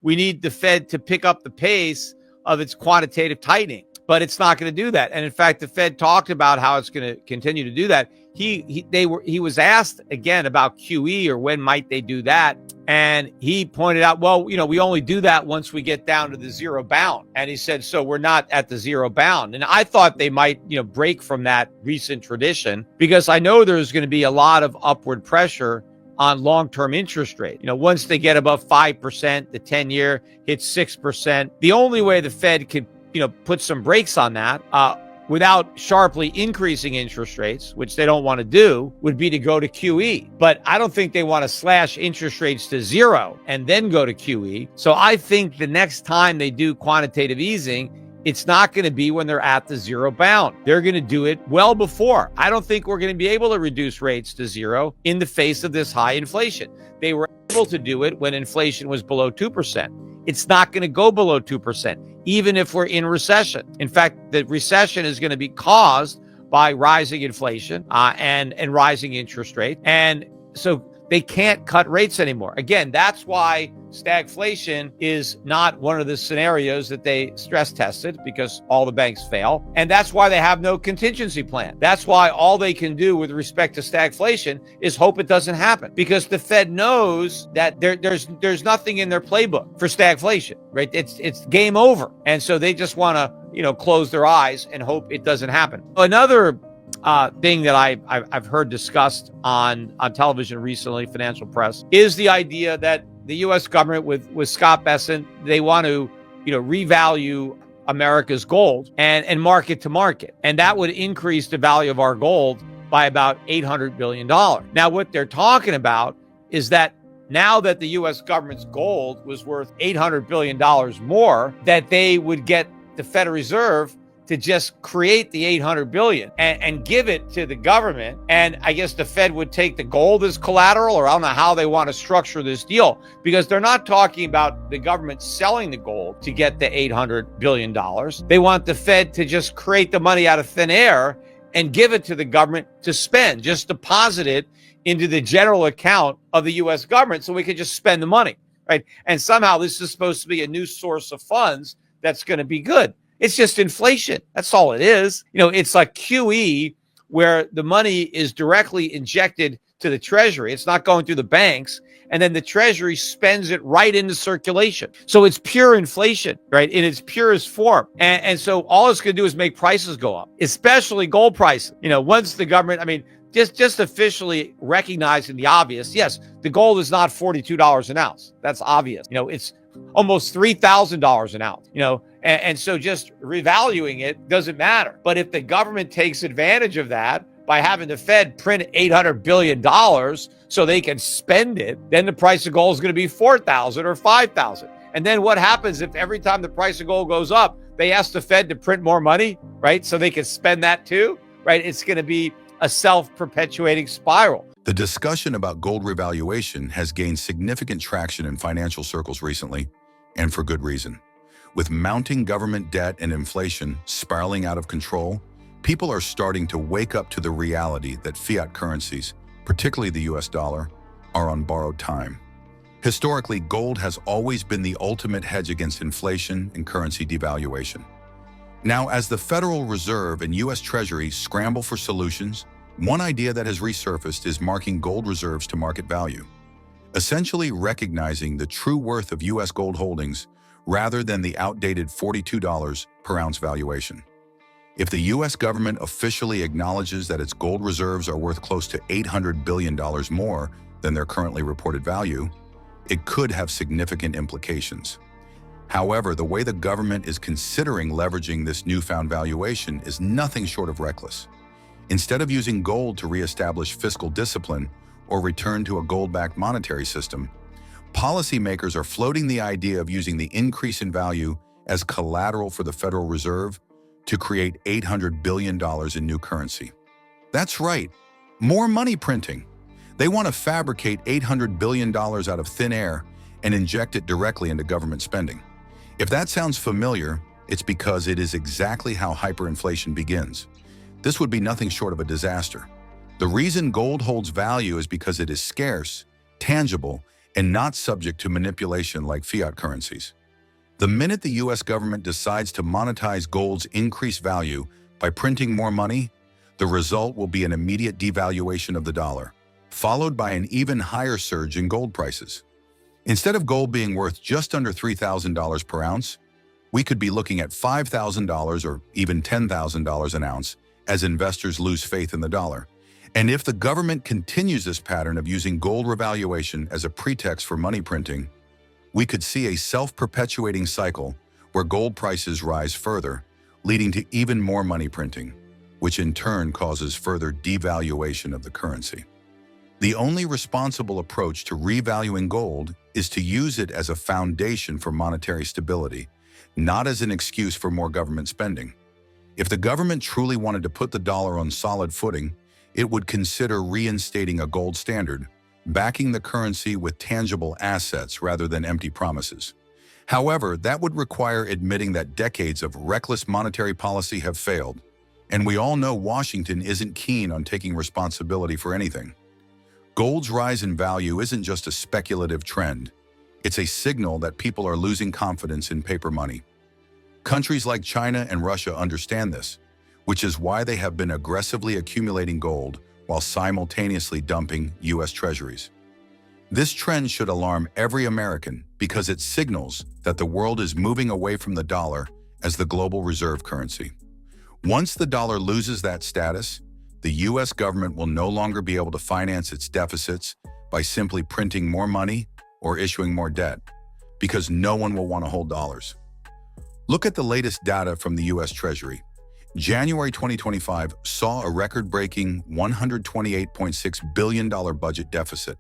we need the Fed to pick up the pace of its quantitative tightening. But it's not going to do that. And in fact, the Fed talked about how it's going to continue to do that. He was asked again about QE or when might they do that. And he pointed out, well, we only do that once we get down to the zero bound. And he said, so we're not at the zero bound. And I thought they might, break from that recent tradition, because I know there's going to be a lot of upward pressure on long-term interest rate. Once they get above 5%, the 10-year hits 6%. The only way the Fed could put some brakes on that without sharply increasing interest rates, which they don't want to do, would be to go to QE. But I don't think they want to slash interest rates to zero and then go to QE. So I think the next time they do quantitative easing, it's not going to be when they're at the zero bound. They're going to do it well before. I don't think we're going to be able to reduce rates to zero in the face of this high inflation. They were able to do it when inflation was below 2%. It's not going to go below 2%, even if we're in recession. In fact, the recession is going to be caused by rising inflation and rising interest rate. And so they can't cut rates anymore. Again, that's why stagflation is not one of the scenarios that they stress tested, because all the banks fail. And that's why they have no contingency plan. That's why all they can do with respect to stagflation is hope it doesn't happen, because the Fed knows that there's nothing in their playbook for stagflation, right? It's game over. And so they just want to, close their eyes and hope it doesn't happen. Another thing that I've heard discussed on television recently, financial press, is the idea that the U.S. government with Scott Bessent, they want to, revalue America's gold and market to market. And that would increase the value of our gold by about $800 billion. Now, what they're talking about is that now that the U.S. government's gold was worth $800 billion more, that they would get the Federal Reserve to just create the $800 billion and give it to the government. And I guess the Fed would take the gold as collateral, or I don't know how they want to structure this deal, because they're not talking about the government selling the gold to get the $800 billion. They want the Fed to just create the money out of thin air and give it to the government to spend, just deposit it into the general account of the U.S. government so we could just spend the money, right? And somehow this is supposed to be a new source of funds that's going to be good. It's just inflation. That's all it is. It's like QE, where the money is directly injected to the Treasury. It's not going through the banks. And then the Treasury spends it right into circulation. So it's pure inflation, right? In its purest form. And so all it's going to do is make prices go up, especially gold prices. Once the government, just officially recognizing the obvious. Yes, the gold is not $42 an ounce. That's obvious. It's almost $3,000 an ounce, and so just revaluing it doesn't matter. But if the government takes advantage of that by having the Fed print $800 billion so they can spend it, then the price of gold is going to be $4,000 or $5,000. And then what happens if every time the price of gold goes up, they ask the Fed to print more money, right? So they can spend that too, right? It's going to be a self-perpetuating spiral. The discussion about gold revaluation has gained significant traction in financial circles recently, and for good reason. With mounting government debt and inflation spiraling out of control, people are starting to wake up to the reality that fiat currencies, particularly the US dollar, are on borrowed time. Historically, gold has always been the ultimate hedge against inflation and currency devaluation. Now, as the Federal Reserve and US Treasury scramble for solutions, one idea that has resurfaced is marking gold reserves to market value, essentially recognizing the true worth of US gold holdings rather than the outdated $42 per ounce valuation. If the US government officially acknowledges that its gold reserves are worth close to $800 billion more than their currently reported value, it could have significant implications. However, the way the government is considering leveraging this newfound valuation is nothing short of reckless. Instead of using gold to reestablish fiscal discipline or return to a gold-backed monetary system, policymakers are floating the idea of using the increase in value as collateral for the Federal Reserve to create $800 billion in new currency. That's right, more money printing. They want to fabricate $800 billion out of thin air and inject it directly into government spending. If that sounds familiar, it's because it is exactly how hyperinflation begins. This would be nothing short of a disaster. The reason gold holds value is because it is scarce, tangible, and not subject to manipulation like fiat currencies. The minute the US government decides to monetize gold's increased value by printing more money, the result will be an immediate devaluation of the dollar, followed by an even higher surge in gold prices. Instead of gold being worth just under $3,000 per ounce, we could be looking at $5,000 or even $10,000 an ounce as investors lose faith in the dollar. And if the government continues this pattern of using gold revaluation as a pretext for money printing, we could see a self-perpetuating cycle where gold prices rise further, leading to even more money printing, which in turn causes further devaluation of the currency. The only responsible approach to revaluing gold is to use it as a foundation for monetary stability, not as an excuse for more government spending. If the government truly wanted to put the dollar on solid footing, it would consider reinstating a gold standard, backing the currency with tangible assets rather than empty promises. However, that would require admitting that decades of reckless monetary policy have failed, and we all know Washington isn't keen on taking responsibility for anything. Gold's rise in value isn't just a speculative trend. It's a signal that people are losing confidence in paper money. Countries like China and Russia understand this, which is why they have been aggressively accumulating gold while simultaneously dumping U.S. treasuries. This trend should alarm every American because it signals that the world is moving away from the dollar as the global reserve currency. Once the dollar loses that status, the U.S. government will no longer be able to finance its deficits by simply printing more money or issuing more debt, because no one will want to hold dollars. Look at the latest data from the U.S. Treasury. January 2025 saw a record-breaking $128.6 billion budget deficit,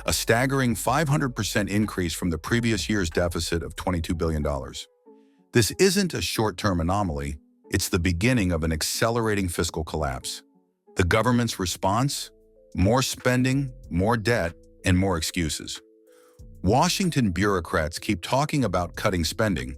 a staggering 500% increase from the previous year's deficit of $22 billion. This isn't a short-term anomaly, it's the beginning of an accelerating fiscal collapse. The government's response? More spending, more debt, and more excuses. Washington bureaucrats keep talking about cutting spending,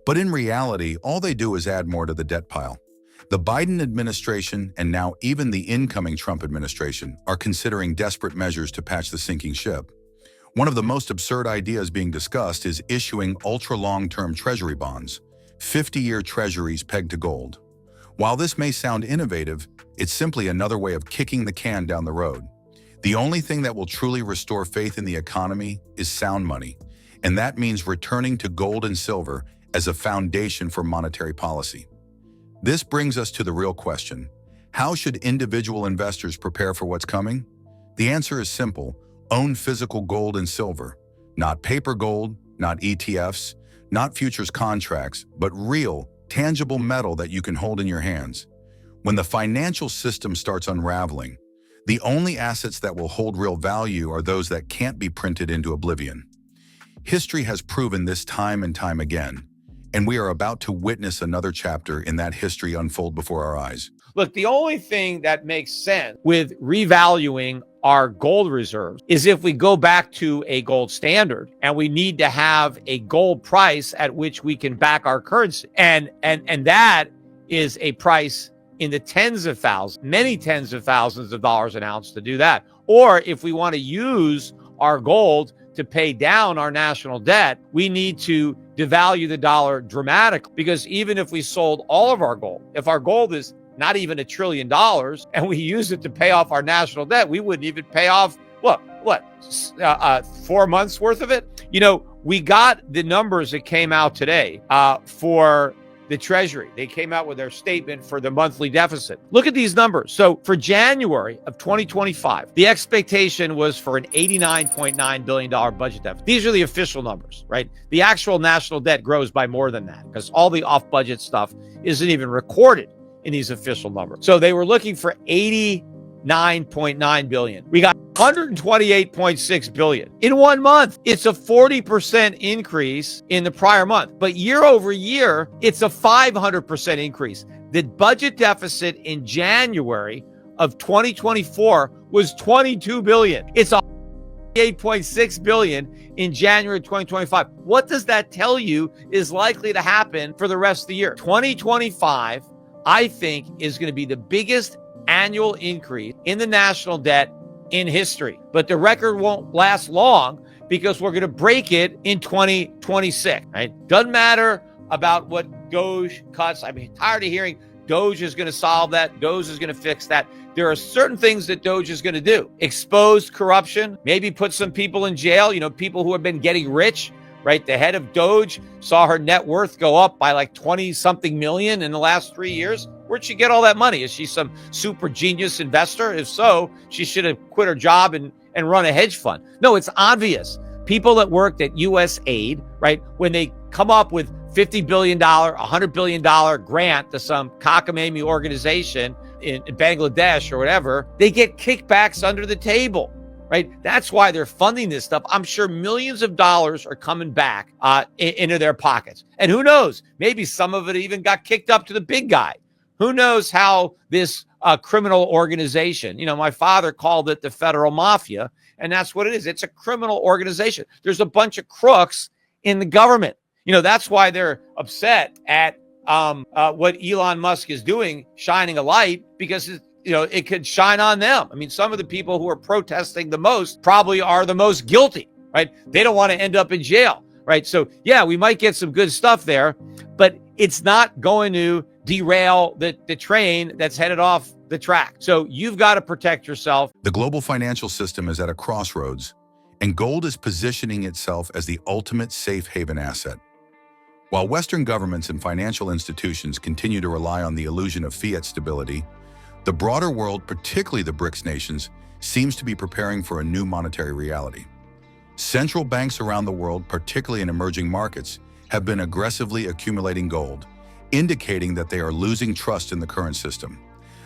but in reality, all they do is add more to the debt pile. The Biden administration, and now even the incoming Trump administration, are considering desperate measures to patch the sinking ship. One of the most absurd ideas being discussed is issuing ultra-long-term treasury bonds, 50-year treasuries pegged to gold. While this may sound innovative, it's simply another way of kicking the can down the road. The only thing that will truly restore faith in the economy is sound money, and that means returning to gold and silver as a foundation for monetary policy. This brings us to the real question: how should individual investors prepare for what's coming? The answer is simple: own physical gold and silver. Not paper gold, not ETFs, not futures contracts, but real, tangible metal that you can hold in your hands. When the financial system starts unraveling, the only assets that will hold real value are those that can't be printed into oblivion. History has proven this time and time again, and we are about to witness another chapter in that history unfold before our eyes. Look, the only thing that makes sense with revaluing our gold reserves is if we go back to a gold standard, and we need to have a gold price at which we can back our currency. And that is a price in the tens of thousands, many tens of thousands of dollars an ounce to do that. Or if we want to use our gold to pay down our national debt, we need to devalue the dollar dramatically, because even if we sold all of our gold, if our gold is not even $1 trillion and we use it to pay off our national debt, we wouldn't even pay off, 4 months worth of it? You know, we got the numbers that came out today for the Treasury. They came out with their statement for the monthly deficit. Look at these numbers. So for January of 2025, the expectation was for an $89.9 billion budget deficit. These are the official numbers, right? The actual national debt grows by more than that because all the off-budget stuff isn't even recorded in these official numbers. So they were looking for $89.9 billion. We got $128.6 billion in 1 month. It's a 40% increase in the prior month, but year over year, it's a 500% increase. The budget deficit in January of 2024 was $22 billion. It's $8.6 billion in January 2025. What does that tell you is likely to happen for the rest of the year? 2025, I think, is going to be the biggest annual increase in the national debt in history. But the record won't last long because we're going to break it in 2026, right? Doesn't matter about what Doge cuts. I'm tired of hearing Doge is going to solve that. Doge is going to fix that. There are certain things that Doge is going to do. Expose corruption, maybe put some people in jail, people who have been getting rich, right? The head of Doge saw her net worth go up by like 20 something million in the last 3 years. Where'd she get all that money? Is she some super genius investor? If so, she should have quit her job and run a hedge fund. No, it's obvious. People that worked at US Aid, right? When they come up with $50 billion, $100 billion grant to some cockamamie organization in Bangladesh or whatever, they get kickbacks under the table, right? That's why they're funding this stuff. I'm sure millions of dollars are coming back into their pockets. And who knows, maybe some of it even got kicked up to the big guy. Who knows how this criminal organization, my father called it the federal mafia, and that's what it is. It's a criminal organization. There's a bunch of crooks in the government. That's why they're upset at what Elon Musk is doing, shining a light, because it could shine on them. I mean, some of the people who are protesting the most probably are the most guilty, right? They don't want to end up in jail, right? So yeah, we might get some good stuff there, but it's not going to derail the train that's headed off the track. So you've got to protect yourself. The global financial system is at a crossroads, and gold is positioning itself as the ultimate safe haven asset. While Western governments and financial institutions continue to rely on the illusion of fiat stability, the broader world, particularly the BRICS nations, seems to be preparing for a new monetary reality. Central banks around the world, particularly in emerging markets, have been aggressively accumulating gold, indicating that they are losing trust in the current system.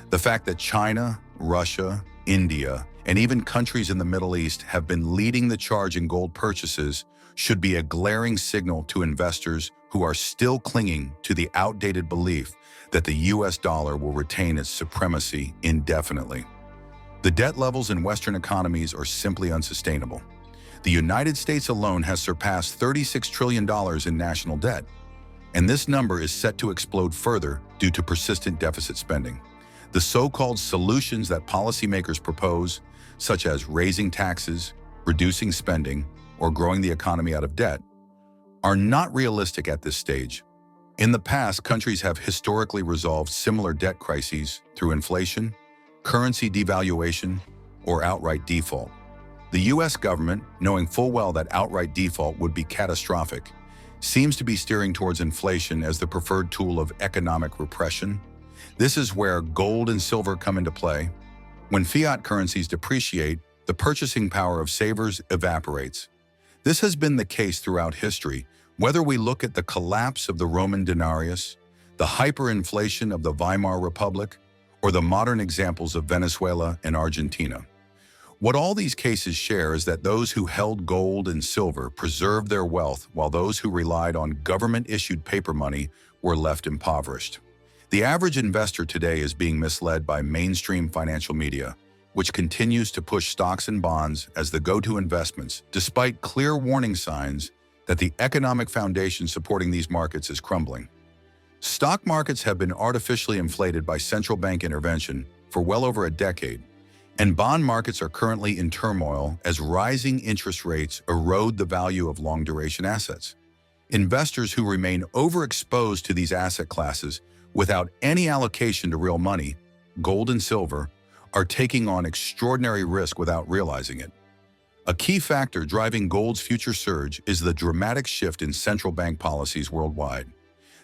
The fact that China, Russia, India, and even countries in the Middle East have been leading the charge in gold purchases should be a glaring signal to investors who are still clinging to the outdated belief that the US dollar will retain its supremacy indefinitely. The debt levels in Western economies are simply unsustainable. The United States alone has surpassed $36 trillion in national debt, and this number is set to explode further due to persistent deficit spending. The so-called solutions that policymakers propose, such as raising taxes, reducing spending, or growing the economy out of debt, are not realistic at this stage. In the past, countries have historically resolved similar debt crises through inflation, currency devaluation, or outright default. The US government, knowing full well that outright default would be catastrophic, seems to be steering towards inflation as the preferred tool of economic repression. This is where gold and silver come into play. When fiat currencies depreciate, the purchasing power of savers evaporates. This has been the case throughout history, whether we look at the collapse of the Roman denarius, the hyperinflation of the Weimar Republic, or the modern examples of Venezuela and Argentina. What all these cases share is that those who held gold and silver preserved their wealth, while those who relied on government-issued paper money were left impoverished. The average investor today is being misled by mainstream financial media, which continues to push stocks and bonds as the go-to investments, despite clear warning signs that the economic foundation supporting these markets is crumbling. Stock markets have been artificially inflated by central bank intervention for well over a decade, and bond markets are currently in turmoil as rising interest rates erode the value of long-duration assets. Investors who remain overexposed to these asset classes without any allocation to real money, gold and silver, are taking on extraordinary risk without realizing it. A key factor driving gold's future surge is the dramatic shift in central bank policies worldwide.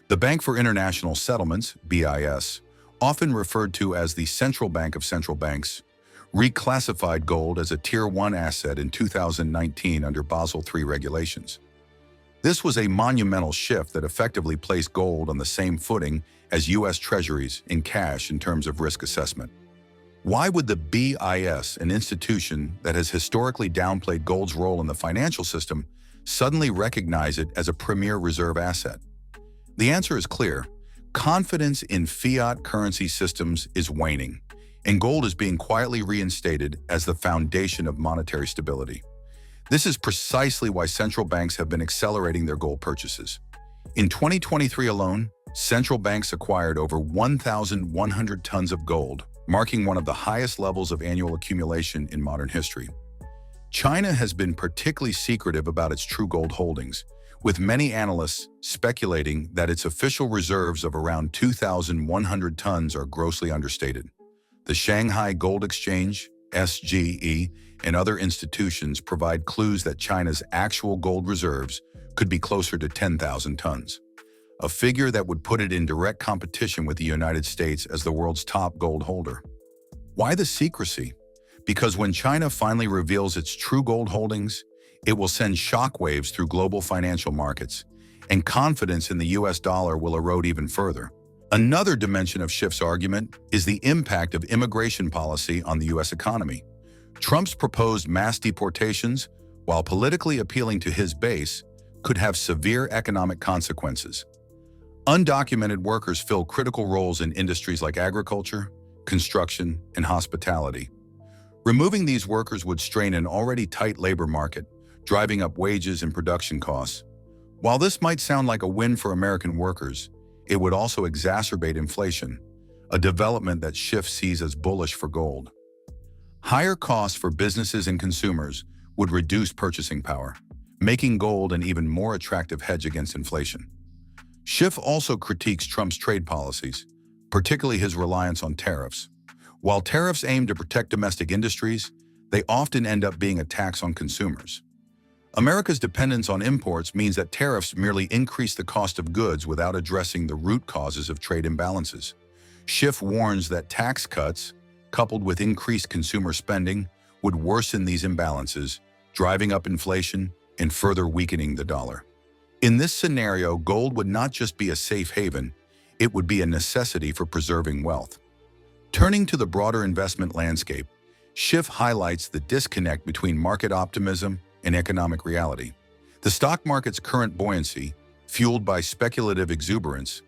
The Bank for International Settlements, BIS, often referred to as the central bank of central banks, reclassified gold as a Tier 1 asset in 2019 under Basel III regulations. This was a monumental shift that effectively placed gold on the same footing as U.S. Treasuries in cash in terms of risk assessment. Why would the BIS, an institution that has historically downplayed gold's role in the financial system, suddenly recognize it as a premier reserve asset? The answer is clear. Confidence in fiat currency systems is waning, and gold is being quietly reinstated as the foundation of monetary stability. This is precisely why central banks have been accelerating their gold purchases. In 2023 alone, central banks acquired over 1,100 tons of gold, marking one of the highest levels of annual accumulation in modern history. China has been particularly secretive about its true gold holdings, with many analysts speculating that its official reserves of around 2,100 tons are grossly understated. The Shanghai Gold Exchange, SGE, and other institutions provide clues that China's actual gold reserves could be closer to 10,000 tons, a figure that would put it in direct competition with the United States as the world's top gold holder. Why the secrecy? Because when China finally reveals its true gold holdings, it will send shockwaves through global financial markets, and confidence in the US dollar will erode even further. Another dimension of Schiff's argument is the impact of immigration policy on the US economy. Trump's proposed mass deportations, while politically appealing to his base, could have severe economic consequences. Undocumented workers fill critical roles in industries like agriculture, construction, and hospitality. Removing these workers would strain an already tight labor market, driving up wages and production costs. While this might sound like a win for American workers, it would also exacerbate inflation, a development that Schiff sees as bullish for gold. Higher costs for businesses and consumers would reduce purchasing power, making gold an even more attractive hedge against inflation. Schiff also critiques Trump's trade policies, particularly his reliance on tariffs. While tariffs aim to protect domestic industries, they often end up being a tax on consumers. America's dependence on imports means that tariffs merely increase the cost of goods without addressing the root causes of trade imbalances. Schiff warns that tax cuts, coupled with increased consumer spending, would worsen these imbalances, driving up inflation and further weakening the dollar. In this scenario, gold would not just be a safe haven, it would be a necessity for preserving wealth. Turning to the broader investment landscape, Schiff highlights the disconnect between market optimism and economic reality. The stock market's current buoyancy, fueled by speculative exuberance,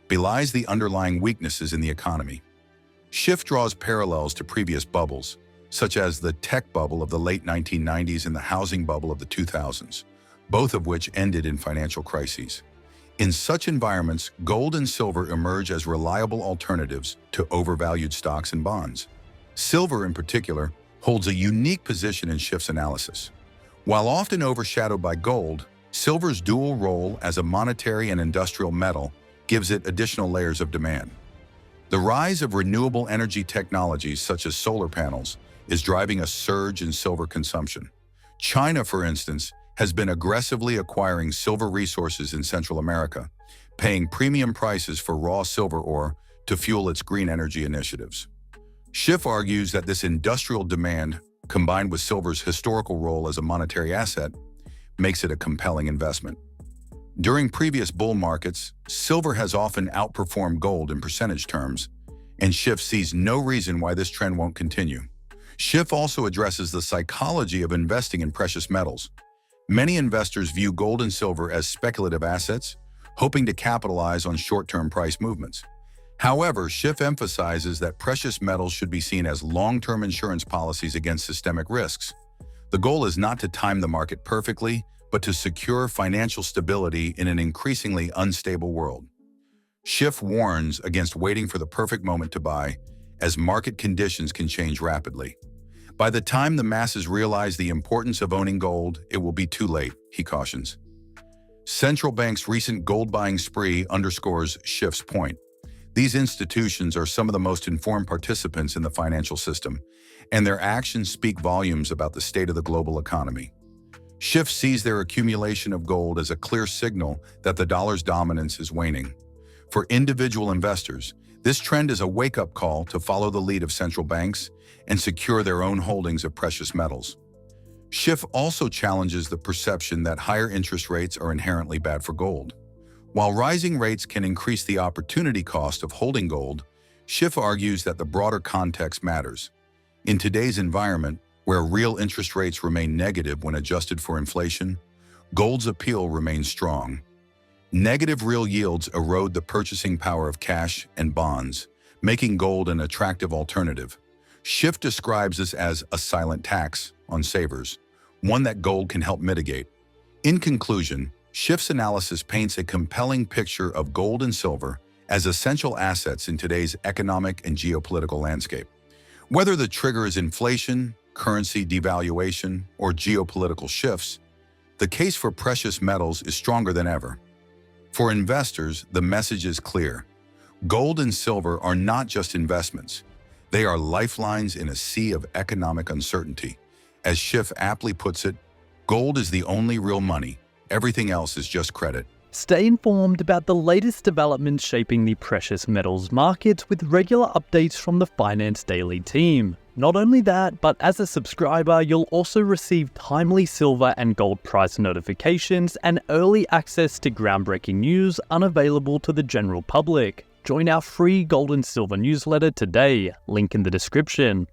belies the underlying weaknesses in the economy. Schiff draws parallels to previous bubbles, such as the tech bubble of the late 1990s and the housing bubble of the 2000s, both of which ended in financial crises. In such environments, gold and silver emerge as reliable alternatives to overvalued stocks and bonds. Silver, in particular, holds a unique position in Schiff's analysis. While often overshadowed by gold, silver's dual role as a monetary and industrial metal gives it additional layers of demand. The rise of renewable energy technologies such as solar panels is driving a surge in silver consumption. China, for instance, has been aggressively acquiring silver resources in Central America, paying premium prices for raw silver ore to fuel its green energy initiatives. Schiff argues that this industrial demand, combined with silver's historical role as a monetary asset, makes it a compelling investment. During previous bull markets, silver has often outperformed gold in percentage terms, and Schiff sees no reason why this trend won't continue. Schiff also addresses the psychology of investing in precious metals. Many investors view gold and silver as speculative assets, hoping to capitalize on short-term price movements. However, Schiff emphasizes that precious metals should be seen as long-term insurance policies against systemic risks. The goal is not to time the market perfectly, but to secure financial stability in an increasingly unstable world. Schiff warns against waiting for the perfect moment to buy, as market conditions can change rapidly. By the time the masses realize the importance of owning gold, it will be too late, he cautions. Central banks' recent gold-buying spree underscores Schiff's point. These institutions are some of the most informed participants in the financial system, and their actions speak volumes about the state of the global economy. Schiff sees their accumulation of gold as a clear signal that the dollar's dominance is waning. For individual investors, this trend is a wake-up call to follow the lead of central banks and secure their own holdings of precious metals. Schiff also challenges the perception that higher interest rates are inherently bad for gold. While rising rates can increase the opportunity cost of holding gold, Schiff argues that the broader context matters. In today's environment, where real interest rates remain negative when adjusted for inflation, gold's appeal remains strong. Negative real yields erode the purchasing power of cash and bonds, making gold an attractive alternative. Schiff describes this as a silent tax on savers, one that gold can help mitigate. In conclusion, Schiff's analysis paints a compelling picture of gold and silver as essential assets in today's economic and geopolitical landscape. Whether the trigger is inflation, currency devaluation, or geopolitical shifts, the case for precious metals is stronger than ever. For investors, the message is clear. Gold and silver are not just investments. They are lifelines in a sea of economic uncertainty. As Schiff aptly puts it, gold is the only real money. Everything else is just credit. Stay informed about the latest developments shaping the precious metals markets with regular updates from the Finance Daily team. Not only that, but as a subscriber, you'll also receive timely silver and gold price notifications and early access to groundbreaking news unavailable to the general public. Join our free gold and silver newsletter today, link in the description.